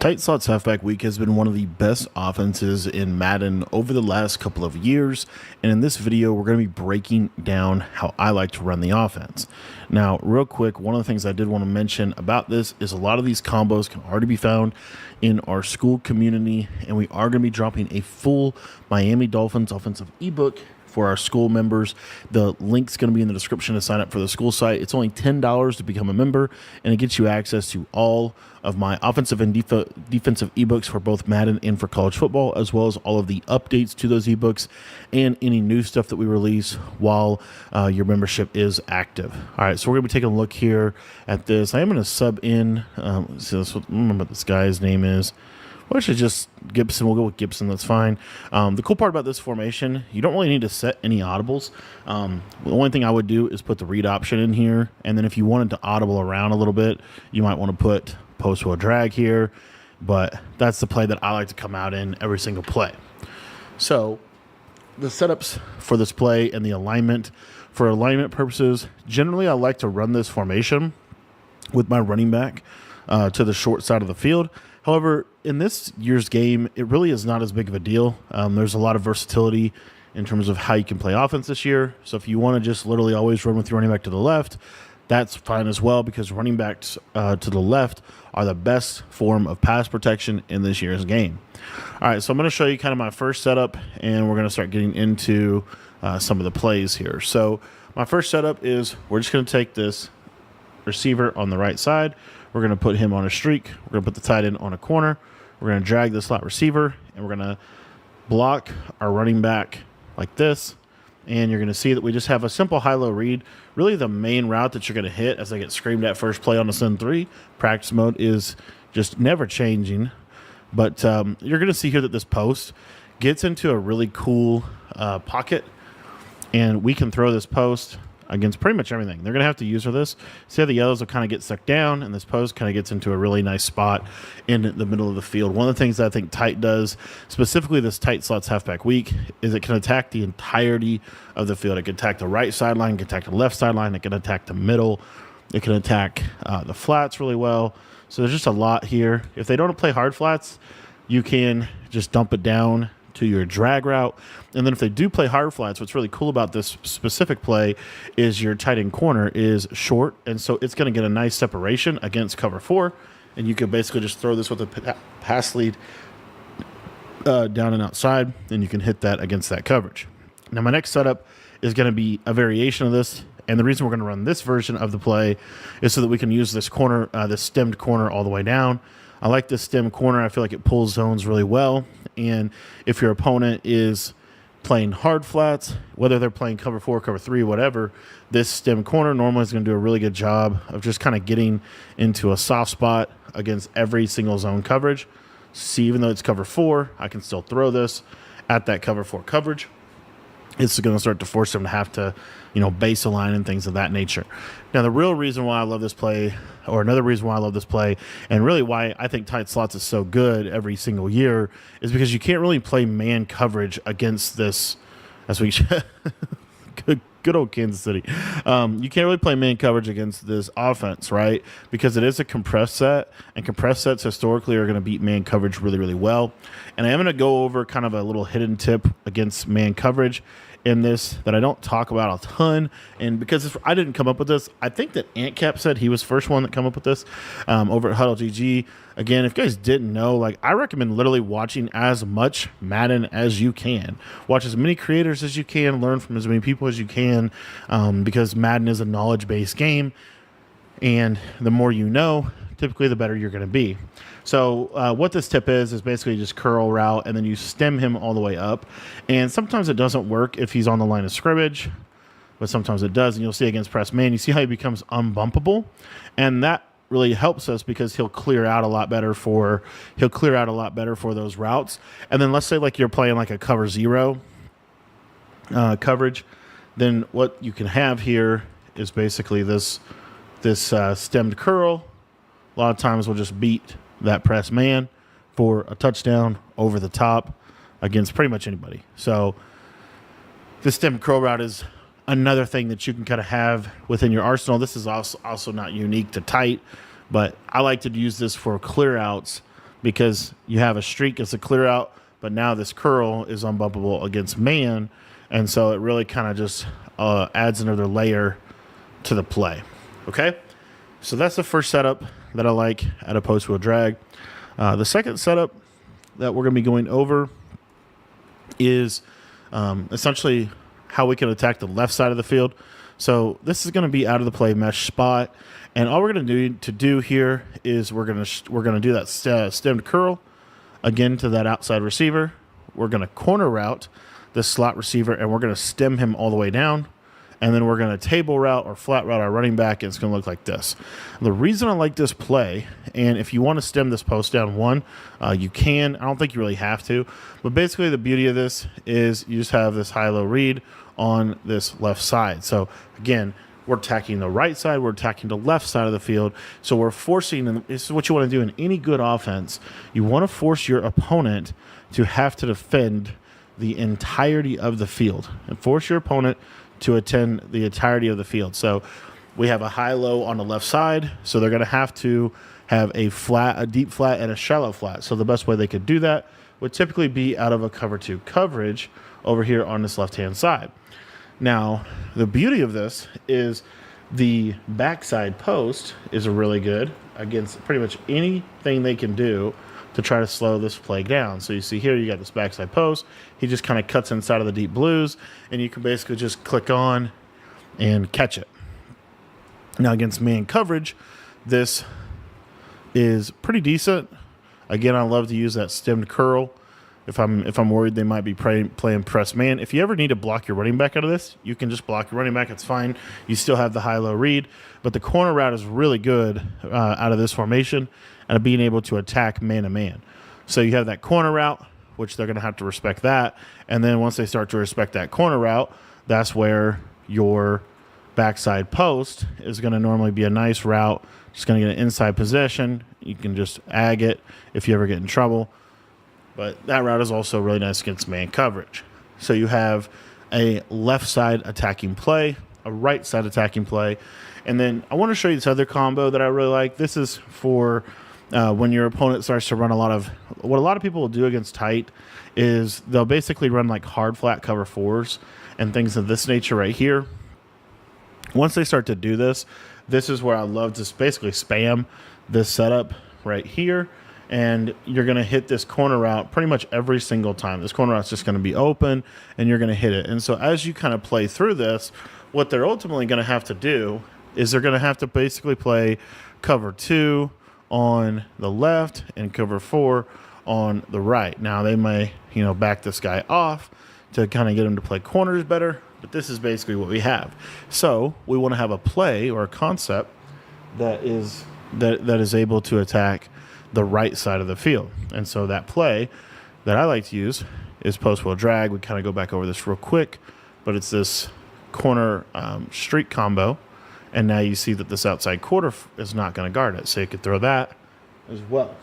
Tight slots halfback week has been one of the best offenses in Madden over the last couple of years, and in this video we're going to be breaking down how I like to run the offense. Now, real quick, one of the things I did want to mention about this is a lot of these combos can already be found in our school community, and we are going to be dropping a full Miami Dolphins offensive ebook for our school members. The link's going to be in the description to sign up for the school site. It's only $10 to become a member, and it gets you access to all of my offensive and defensive ebooks for both Madden and for college football, as well as all of the updates to those ebooks and any new stuff that we release while your membership is active. All right, so we're going to be taking a look here at this. I am going to sub in, so I remember what this guy's name is. Well, actually, just Gibson. We'll go with Gibson. That's fine. The cool part about this formation, you don't really need to set any audibles. The only thing I would do is put the read option in here. And then if you wanted to audible around a little bit, you might want to put post-will drag here. But that's the play that I like to come out in every single play. So the setups for this play and the alignment, for alignment purposes, generally I like to run this formation with my running back to the short side of the field. However, in this year's game, it really is not as big of a deal. There's a lot of versatility in terms of how you can play offense this year. So if you want to just literally always run with your running back to the left, that's fine as well, because running backs to the left are the best form of pass protection in this year's game. All right, so I'm going to show you kind of my first setup, and we're going to start getting into some of the plays here. So my first setup is we're just going to take this receiver on the right side. We're going to put him on a streak. We're going to put the tight end on a corner. We're going to drag the slot receiver, and we're going to block our running back like this. And you're going to see that we just have a simple high-low read. Really the main route that you're going to hit as I get screamed at first play on the Send 3. Practice mode is just never changing. But you're going to see here that this post gets into a really cool pocket. And we can throw this post against pretty much everything. They're going to have to use for this. See how the yellows will kind of get sucked down, and this post kind of gets into a really nice spot in the middle of the field. One of the things that I think tight does, specifically this tight slots halfback week, is it can attack the entirety of the field. It can attack the right sideline, it can attack the left sideline, it can attack the middle, it can attack the flats really well. So there's just a lot here. If they don't play hard flats, you can just dump it down to your drag route. And then if they do play hard flats, what's really cool about this specific play is your tight end corner is short, and so it's going to get a nice separation against cover 4, and you can basically just throw this with a pass lead down and outside, and you can hit that against that coverage. Now my next setup is going to be a variation of this, and the reason we're going to run this version of the play is so that we can use this corner, this stemmed corner all the way down. I like this stem corner. I feel like it pulls zones really well. And if your opponent is playing hard flats, whether they're playing cover 4, cover 3, whatever, this stem corner normally is going to do a really good job of just kind of getting into a soft spot against every single zone coverage. See, even though it's cover 4, I can still throw this at that cover 4 coverage. It's going to start to force them to have to, base align and things of that nature. Now, the real reason why I love this play, or another reason why I love this play, and really why I think tight slots is so good every single year, is because you can't really play man coverage against this, as we good old Kansas City. You can't really play man coverage against this offense, right? Because it is a compressed set, and compressed sets historically are going to beat man coverage really, really well. And I am going to go over kind of a little hidden tip against man coverage in this that I don't talk about a ton. And because I didn't come up with this, I think that AntCap said he was first one that come up with this over at Huddle GG. Again, if you guys didn't know, I recommend literally watching as much Madden as you can. Watch as many creators as you can, learn from as many people as you can, because Madden is a knowledge-based game, and the more you know, typically the better you're going to be. So what this tip is basically just curl route, and then you stem him all the way up. And sometimes it doesn't work if he's on the line of scrimmage, but sometimes it does. And you'll see against press man, you see how he becomes unbumpable, and that really helps us because he'll clear out a lot better for those routes. And then let's say you're playing a cover 0 coverage, then what you can have here is basically this stemmed curl. A lot of times we'll just beat that press man for a touchdown over the top against pretty much anybody. So this stem curl route is another thing that you can kind of have within your arsenal. This is also not unique to tight, but I like to use this for clear outs because you have a streak as a clear out, but now this curl is unbumpable against man. And so it really kind of just adds another layer to the play. Okay, so that's the first setup that I like at a post wheel drag. The second setup that we're going to be going over is essentially how we can attack the left side of the field. So this is going to be out of the play mesh spot, and all we're going to do here is we're going to do that stemmed curl again to that outside receiver. We're going to corner route this slot receiver, and we're going to stem him all the way down. And then we're going to table route or flat route our running back, and it's going to look like this. The reason I like this play, and if you want to stem this post down one, you can. I don't think you really have to. But basically the beauty of this is you just have this high-low read on this left side. So again, we're attacking the right side, we're attacking the left side of the field. So we're forcing, and this is what you want to do in any good offense. You want to force your opponent to have to defend the entirety of the field and force your opponent to attend the entirety of the field. So we have a high-low on the left side, so they're going to have a deep flat, and a shallow flat. So the best way they could do that would typically be out of a cover 2 coverage over here on this left-hand side. Now, the beauty of this is the backside post is really good against pretty much anything they can do to try to slow this play down. So you see here, you got this backside post. He just kind of cuts inside of the deep blues, and you can basically just click on and catch it. Now against man coverage, this is pretty decent. Again, I love to use that stemmed curl if I'm worried they might be playing press man. If you ever need to block your running back out of this, you can just block your running back. It's fine. You still have the high-low read, but the corner route is really good out of this formation and being able to attack man-to-man. So you have that corner route, which they're going to have to respect that. And then once they start to respect that corner route, that's where your backside post is going to normally be a nice route. Just going to get an inside possession. You can just ag it if you ever get in trouble. But that route is also really nice against man coverage. So you have a left side attacking play, a right side attacking play. And then I want to show you this other combo that I really like. This is for when your opponent starts to run what a lot of people will do against tight is they'll basically run like hard flat cover 4s and things of this nature right here. Once they start to do this, this is where I love to basically spam this setup right here. And you're going to hit this corner route pretty much every single time. This corner route's just going to be open, and you're going to hit it. And so as you kind of play through this, what they're ultimately going to have to do is they're going to have to basically play cover 2 on the left and cover 4 on the right. Now, they may, back this guy off to kind of get him to play corners better, but this is basically what we have. So we want to have a play or a concept that is able to attack the right side of the field. And so that play that I like to use is post wheel drag. We kind of go back over this real quick, but it's this corner streak combo. And now you see that this outside quarter is not going to guard it. So you could throw that as well.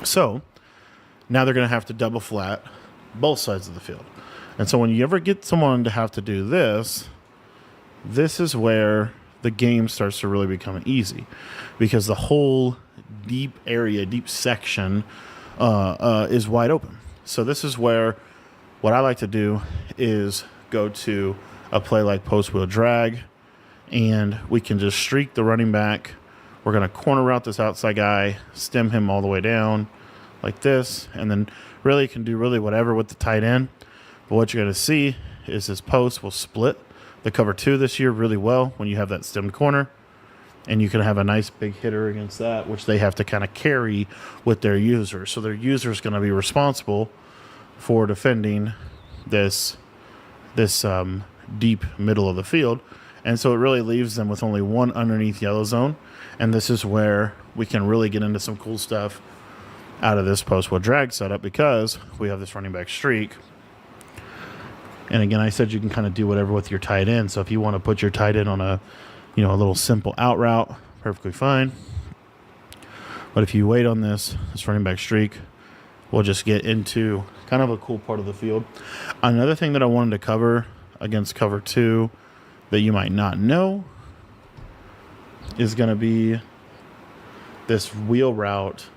So now they're going to have to double flat both sides of the field. And so when you ever get someone to have to do this, this is where the game starts to really become easy, because the whole deep area, deep section is wide open. So this is where what I like to do is go to a play like post wheel drag, and we can just streak the running back. We're going to corner route this outside guy, stem him all the way down like this, and then really can do whatever with the tight end. But what you're going to see is this post will split the cover 2 this year really well when you have that stemmed corner. And you can have a nice big hitter against that, which they have to kind of carry with their user. So their user is going to be responsible for defending this deep middle of the field. And so it really leaves them with only one underneath yellow zone. And this is where we can really get into some cool stuff out of this post wheel drag setup, because we have this running back streak. And again, I said you can kind of do whatever with your tight end. So if you want to put your tight end on a little simple out route, perfectly fine. But if you wait on this running back streak, we'll just get into kind of a cool part of the field. Another thing that I wanted to cover against cover 2 that you might not know is going to be this wheel route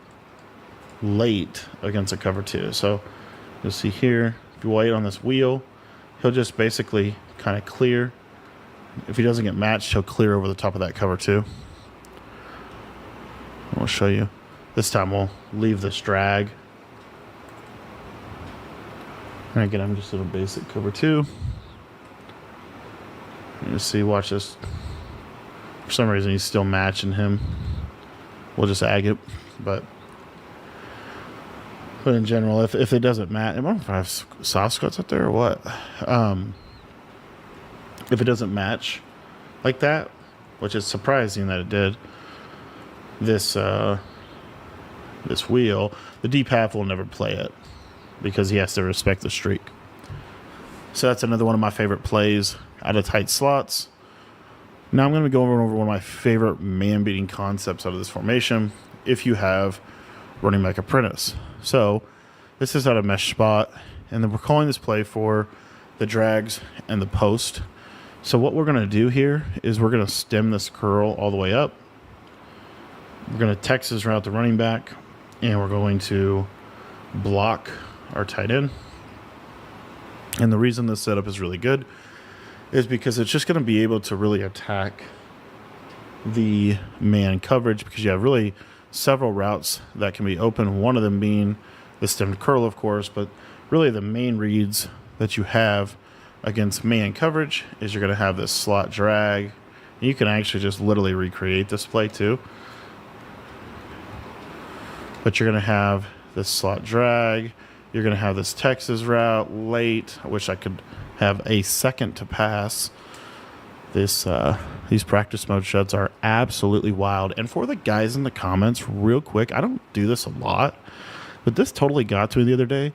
late against a cover 2. So you'll see here, if you wait on this wheel, he'll just basically kind of clear. If he doesn't get matched, he'll clear over the top of that cover 2. I'll show you. This time we'll leave this drag. And again, I'm just in a basic cover 2. You see, watch this. For some reason, he's still matching him. We'll just ag it, but in general, if it doesn't match, I don't know if I have soft squats up there or what. If it doesn't match like that, which is surprising that it did, this wheel, the deep half will never play it because he has to respect the streak. So that's another one of my favorite plays out of tight slots. Now I'm going to be going over one of my favorite man-beating concepts out of this formation if you have running back apprentice. So this is out of mesh spot, and then we're calling this play for the drags and the post. So what we're going to do here is we're going to stem this curl all the way up. We're going to Texas route the running back, and we're going to block our tight end. And the reason this setup is really good is because it's just going to be able to really attack the man coverage, because you have really several routes that can be open, one of them being the stemmed curl, of course, but really the main reads that you have against man coverage is you're going to have this slot drag. And you can actually just literally recreate this play too. But you're going to have this slot drag. You're going to have this Texas route late. I wish I could have a second to pass. These practice mode sheds are absolutely wild. And for the guys in the comments, real quick, I don't do this a lot, but this totally got to me the other day.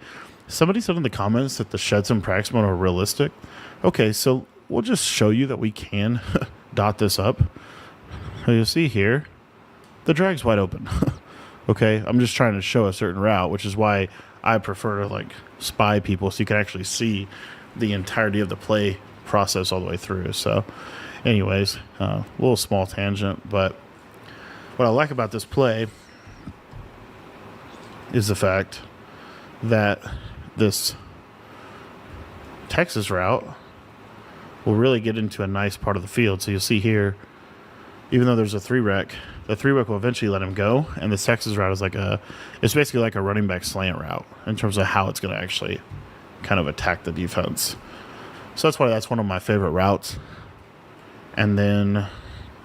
Somebody said in the comments that the sheds in practice mode are realistic. Okay, so we'll just show you that we can dot this up. You'll see here, the drag's wide open. Okay, I'm just trying to show a certain route, which is why I prefer to like spy people so you can actually see the entirety of the play process all the way through. So anyways, a little small tangent, but what I like about this play is the fact that this Texas route will really get into a nice part of the field. So you'll see here, even though there's a 3-rec, the 3-rec will eventually let him go, and the Texas route is it's basically like a running back slant route in terms of how it's going to actually kind of attack the defense. So that's why that's one of my favorite routes. And then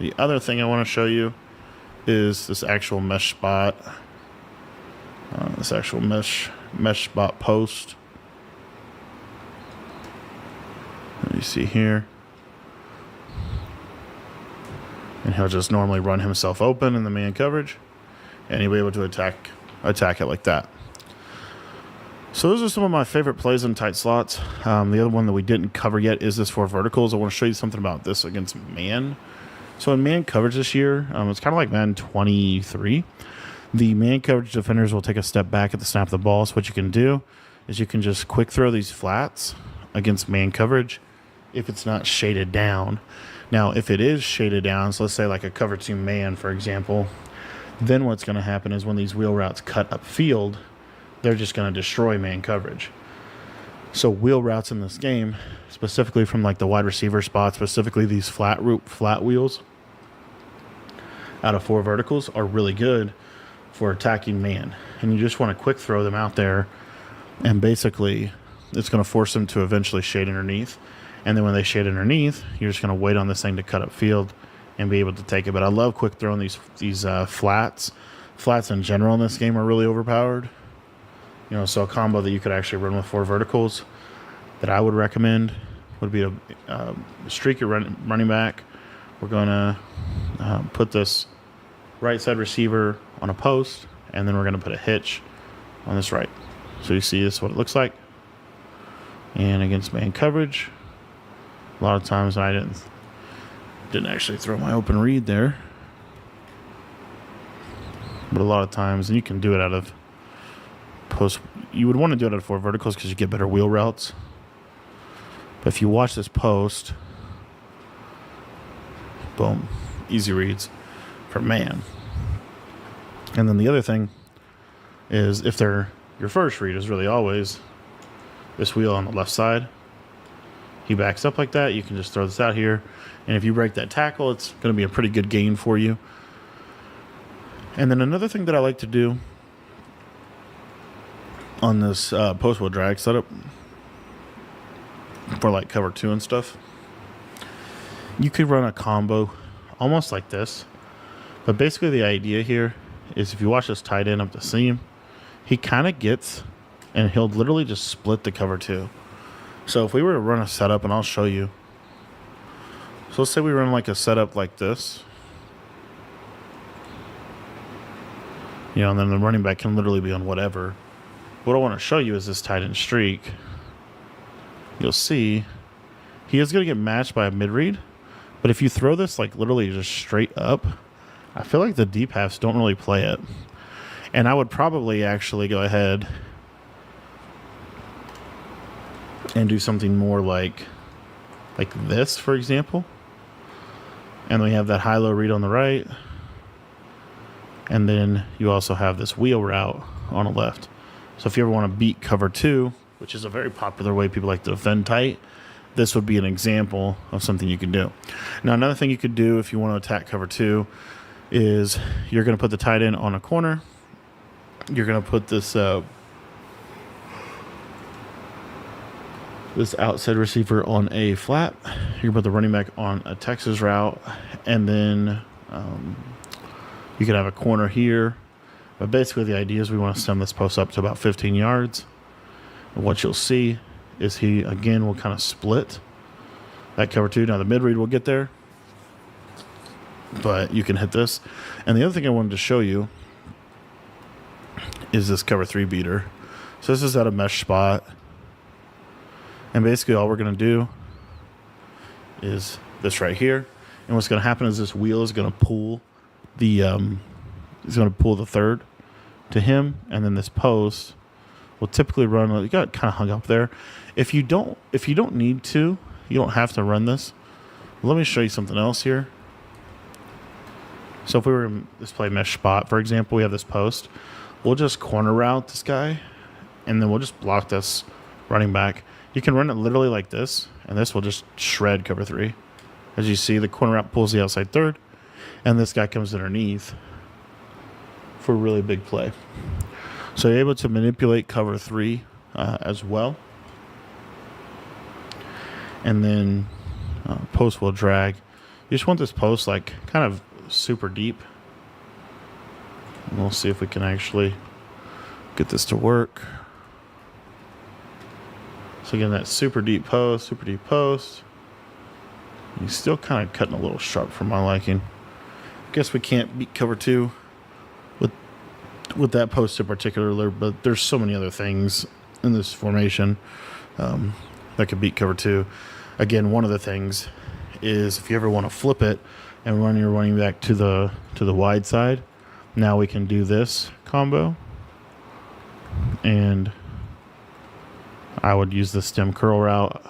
the other thing I want to show you is this actual mesh spot. This actual mesh spot post. You see here. And he'll just normally run himself open in the man coverage, and he'll be able to attack it like that. So those are some of my favorite plays in tight slots. The other one that we didn't cover yet is this for verticals. I want to show you something about this against man. So in man coverage this year, it's kind of like Madden 23. The man coverage defenders will take a step back at the snap of the ball. So what you can do is you can just quick throw these flats against man coverage if it's not shaded down. Now, if it is shaded down, so let's say like a cover 2 man, for example, then what's going to happen is when these wheel routes cut upfield, they're just going to destroy man coverage. So wheel routes in this game, specifically from like the wide receiver spot, specifically these flat wheels out of 4 verticals, are really good for attacking man. And you just want to quick throw them out there, and basically it's going to force them to eventually shade underneath. And then when they shade underneath, you're just going to wait on this thing to cut upfield and be able to take it. But I love quick throwing these flats. Flats in general in this game are really overpowered. You know, so a combo that you could actually run with 4 verticals that I would recommend would be a streaky running back. We're going to put this right side receiver on a post, and then we're going to put a hitch on this right. So you see this is what it looks like. And against man coverage, a lot of times I didn't actually throw my open read there. But a lot of times, and you can do it out of post, you would want to do it out of 4 verticals because you get better wheel routes. But if you watch this post, boom, easy reads for man. And then the other thing is if they're your first read is really always this wheel on the left side. He backs up like that. You can just throw this out here. And if you break that tackle, it's going to be a pretty good gain for you. And then another thing that I like to do on this post wheel drag setup for like cover 2 and stuff, you could run a combo almost like this. But basically the idea here is if you watch this tight end up the seam, he kind of gets, and he'll literally just split the cover 2. So if we were to run a setup, and I'll show you. So let's say we run like a setup like this. You know, and then the running back can literally be on whatever. What I want to show you is this tight end streak. You'll see he is going to get matched by a mid-read. But if you throw this like literally just straight up, I feel like the deep halves don't really play it. And I would probably actually go ahead and do something more like this, for example. And we have that high-low read on the right. And then you also have this wheel route on the left. So if you ever want to beat cover 2, which is a very popular way people like to defend tight, this would be an example of something you can do. Now, another thing you could do if you want to attack cover 2 is you're going to put the tight end on a corner. You're going to put this this outside receiver on a flat. You're going to put the running back on a Texas route. And then you could have a corner here. But basically the idea is we want to stem this post up to about 15 yards. And what you'll see is he, again, will kind of split that cover 2. Now the mid-read will get there, but you can hit this. And the other thing I wanted to show you is this cover 3 beater. So this is at a mesh spot. And basically all we're going to do is this right here. And what's going to happen is this wheel is going to pull the third to him, and then this post will typically run. You got kind of hung up there. If you don't need to, you don't have to run this. Let me show you something else here. So if we were in this play mesh spot, for example, we have this post. We'll just corner route this guy, and then we'll just block this running back. You can run it literally like this, and this will just shred cover 3. As you see, the corner route pulls the outside third, and this guy comes underneath for a really big play. So you're able to manipulate cover 3 as well. And then post will drag. You just want this post like kind of super deep. And we'll see if we can actually get this to work. So again, that super deep post. He's still kind of cutting a little sharp for my liking. Guess we can't beat cover 2 with that post in particular, but there's so many other things in this formation that could beat cover 2. Again, one of the things is if you ever want to flip it and run your running back to the wide side, now we can do this combo. And I would use the stem curl route,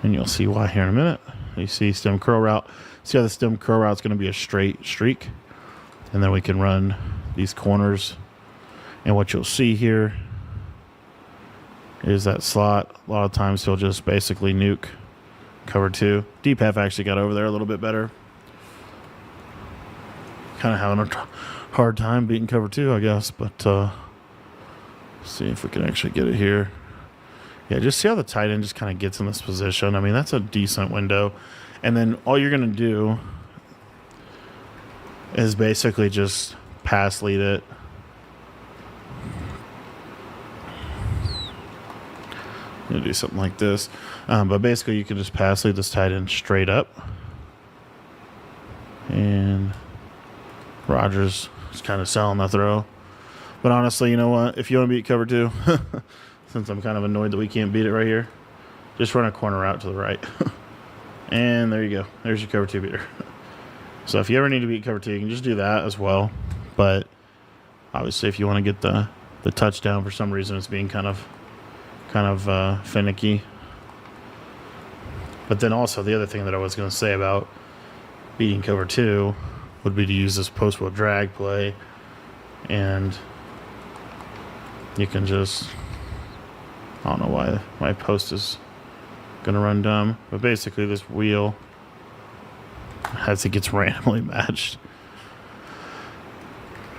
and you'll see why here in a minute. You see stem curl route. See how the stem curl route is going to be a straight streak, and then we can run these corners. And what you'll see here is that slot. A lot of times he'll just basically nuke cover 2. Deep half actually got over there a little bit better. Kind of having a hard time beating cover 2, I guess, but see if we can actually get it here. Yeah, just see how the tight end just kind of gets in this position. I mean, that's a decent window. And then all you're going to do is basically just pass lead it. I'm going to do something like this. But basically, you can just pass lead this tight end straight up. And Rodgers is kind of selling the throw. But honestly, you know what? If you want to beat cover 2, since I'm kind of annoyed that we can't beat it right here, just run a corner out to the right. And there you go. There's your cover 2 beater. So if you ever need to beat cover 2, you can just do that as well. But obviously, if you want to get the touchdown for some reason, it's being kind of finicky. But then also the other thing that I was going to say about beating cover 2 would be to use this post-wheel drag play. And you can just, I don't know why my post is going to run dumb, but basically this wheel, as it gets randomly matched.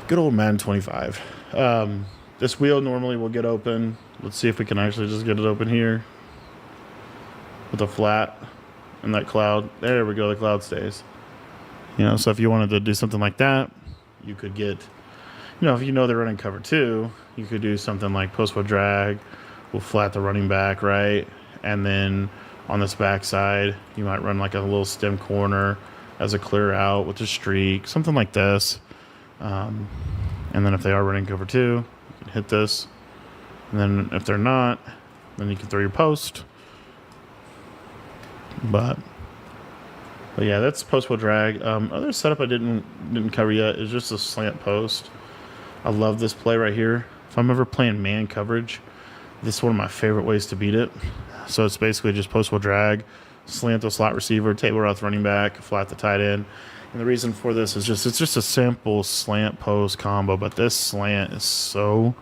Good old Madden 25. This wheel normally will get open. Let's see if we can actually just get it open here with a flat and that cloud. There we go. The cloud stays. You know, so if you wanted to do something like that, you could get, you know, if you know they're running cover 2, you could do something like post will drag, will flat the running back, right? And then on this back side, you might run like a little stem corner as a clear out with a streak, something like this. And then if they are running cover 2, you can hit this. And then if they're not, then you can throw your post. But yeah, that's post will drag. Other setup I didn't cover yet is just a slant post. I love this play right here. If I'm ever playing man coverage, this is one of my favorite ways to beat it. So it's basically just post will drag, slant the slot receiver, table route the running back, flat the tight end. And the reason for this is it's just a simple slant post combo, but this slant is so,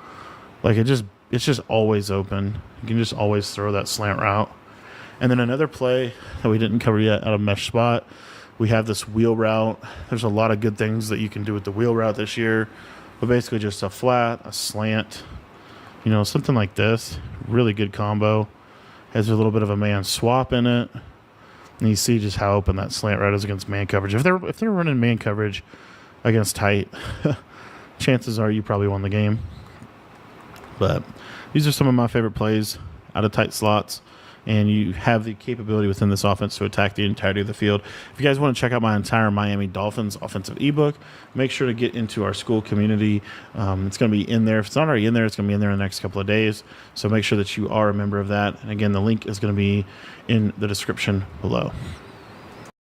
like, it's just always open. You can just always throw that slant route. And then another play that we didn't cover yet out of mesh spot, we have this wheel route. There's a lot of good things that you can do with the wheel route this year, but basically just a flat, a slant, you know, something like this. Really good combo. Has a little bit of a man swap in it. And you see just how open that slant route is against man coverage. If they're running man coverage against tight, chances are you probably won the game. But these are some of my favorite plays out of tight slots. And you have the capability within this offense to attack the entirety of the field. If you guys want to check out my entire Miami Dolphins offensive ebook, make sure to get into our school community. It's going to be in there. If it's not already in there, it's going to be in there in the next couple of days. So make sure that you are a member of that. And again, the link is going to be in the description below.